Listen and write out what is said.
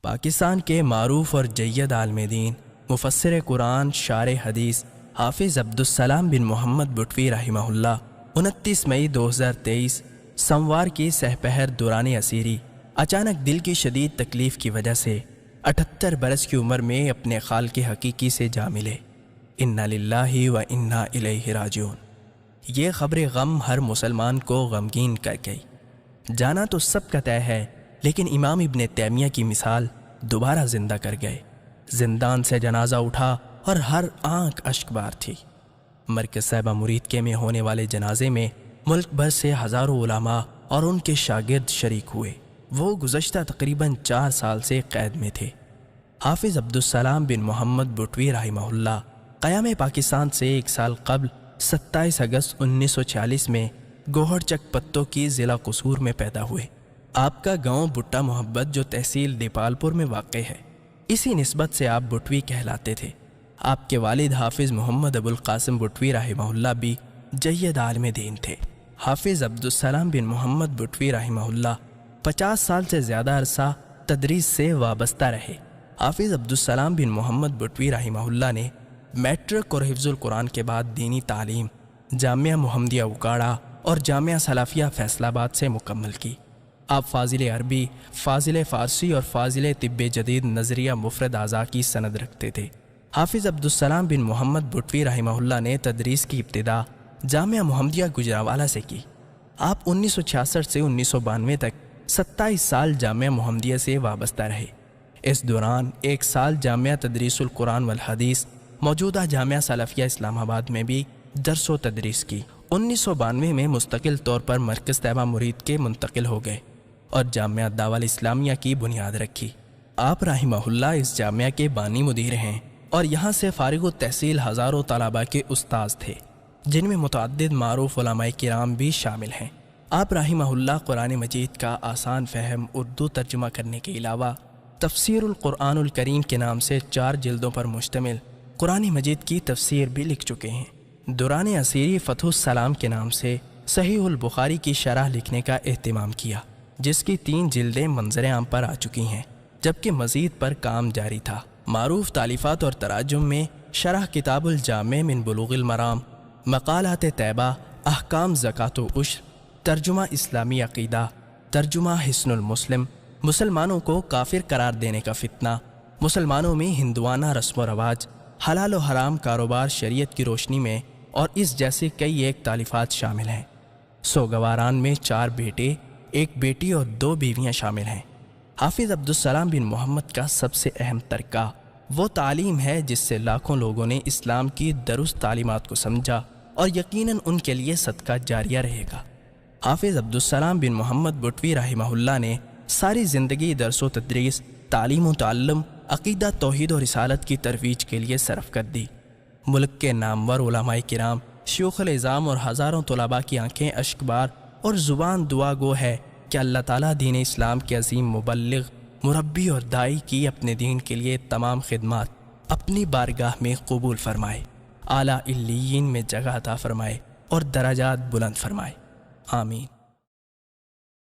پاکستان کے معروف اور جید عالم دین مفسر قرآن شارح حدیث حافظ عبدالسلام بن محمد بٹوی رحمہ اللہ 29 مئی 2023 سوموار کی سحپہر دوران اسیری اچانک دل کی شدید تکلیف کی وجہ سے 78 برس کی عمر میں اپنے خالق حقیقی سے جا ملے۔ انا للہ و انا الیہ راجعون۔ یہ خبر غم ہر مسلمان کو غمگین کر گئی۔ جانا تو سب کا طے ہے، لیکن امام ابن تیمیہ کی مثال دوبارہ زندہ کر گئے۔ زندان سے جنازہ اٹھا اور ہر آنکھ اشک بار تھی۔ مرکز صاحبہ مرید میں ہونے والے جنازے میں ملک بھر سے ہزاروں علماء اور ان کے شاگرد شریک ہوئے۔ وہ گزشتہ تقریباً 4 سال سے قید میں تھے۔ حافظ عبدالسلام بن محمد بٹوی رحمہ اللہ قیام پاکستان سے 1 سال قبل 27 اگست 1946 میں گوہر چک پتوں کی ضلع قصور میں پیدا ہوئے۔ آپ کا گاؤں بٹا محبت جو تحصیل دیپال پور میں واقع ہے، اسی نسبت سے آپ بٹوی کہلاتے تھے۔ آپ کے والد حافظ محمد ابو القاسم بٹوی رحمہ اللہ بھی جید عالم دین تھے۔ حافظ عبدالسلام بن محمد بٹوی رحمہ اللہ 50 سال سے زیادہ عرصہ تدریس سے وابستہ رہے۔ حافظ عبدالسلام بن محمد بٹوی رحمہ اللہ نے میٹرک اور حفظ القرآن کے بعد دینی تعلیم جامعہ محمدیہ اکاڑا اور جامعہ سلفیہ فیصل آباد سے مکمل کی۔ آپ فاضل عربی، فاضل فارسی اور فاضل طب جدید نظریہ مفرد اعضاء کی سند رکھتے تھے۔ حافظ عبدالسلام بن محمد بٹوی رحمہ اللہ نے تدریس کی ابتدا جامعہ محمدیہ گجرانوالہ سے کی۔ آپ 1966 سے 1992 تک 27 سال جامعہ محمدیہ سے وابستہ رہے۔ اس دوران 1 سال جامعہ تدریس القرآن والحدیث موجودہ جامعہ سلفیہ اسلام آباد میں بھی درس و تدریس کی۔ 1992 میں مستقل طور پر مرکز طیبہ مرید کے منتقل ہو گئے اور جامعہ دعوہ اسلامیہ کی بنیاد رکھی۔ آپ رحمہ اللہ اس جامعہ کے بانی مدیر ہیں اور یہاں سے فارغ التحصیل ہزاروں طلباء کے استاذ تھے، جن میں متعدد معروف علماء کرام بھی شامل ہیں۔ آپ رحمہ اللہ قرآن مجید کا آسان فہم اردو ترجمہ کرنے کے علاوہ تفسیر القرآن الکریم کے نام سے 4 جلدوں پر مشتمل قرآن مجید کی تفسیر بھی لکھ چکے ہیں۔ دوران اسیری فتح السلام کے نام سے صحیح البخاری کی شرح لکھنے کا اہتمام کیا، جس کی 3 جلدیں منظر عام پر آ چکی ہیں، جبکہ مزید پر کام جاری تھا۔ معروف تالیفات اور تراجم میں شرح کتاب الجامع من بلوغ المرام، مقالات طیبہ، احکام زکوٰۃ و عشر، ترجمہ اسلامی عقیدہ، ترجمہ حسن المسلم، مسلمانوں کو کافر قرار دینے کا فتنہ، مسلمانوں میں ہندوانہ رسم و رواج، حلال و حرام کاروبار شریعت کی روشنی میں، اور اس جیسے کئی ایک تالیفات شامل ہیں۔ سوگواران میں 4 بیٹے، 1 بیٹی اور 2 بیویاں شامل ہیں۔ حافظ عبدالسلام بن محمد کا سب سے اہم ترکہ وہ تعلیم ہے جس سے لاکھوں لوگوں نے اسلام کی درست تعلیمات کو سمجھا اور یقیناً ان کے لیے صدقہ جاریہ رہے گا۔ حافظ عبدالسلام بن محمد بٹوی رحمہ اللہ نے ساری زندگی درس و تدریس، تعلیم و تعلم، عقیدہ توحید اور رسالت کی ترویج کے لیے صرف کر دی۔ ملک کے نامور علماء کرام، شیوخ العظام اور ہزاروں طلباء کی آنکھیں اشک بار اور زبان دعا گو ہے کہ اللہ تعالیٰ دین اسلام کے عظیم مبلغ، مربی اور داعی کی اپنے دین کے لیے تمام خدمات اپنی بارگاہ میں قبول فرمائے، اعلیٰ علیین میں جگہ عطا فرمائے اور درجات بلند فرمائے۔ آمین۔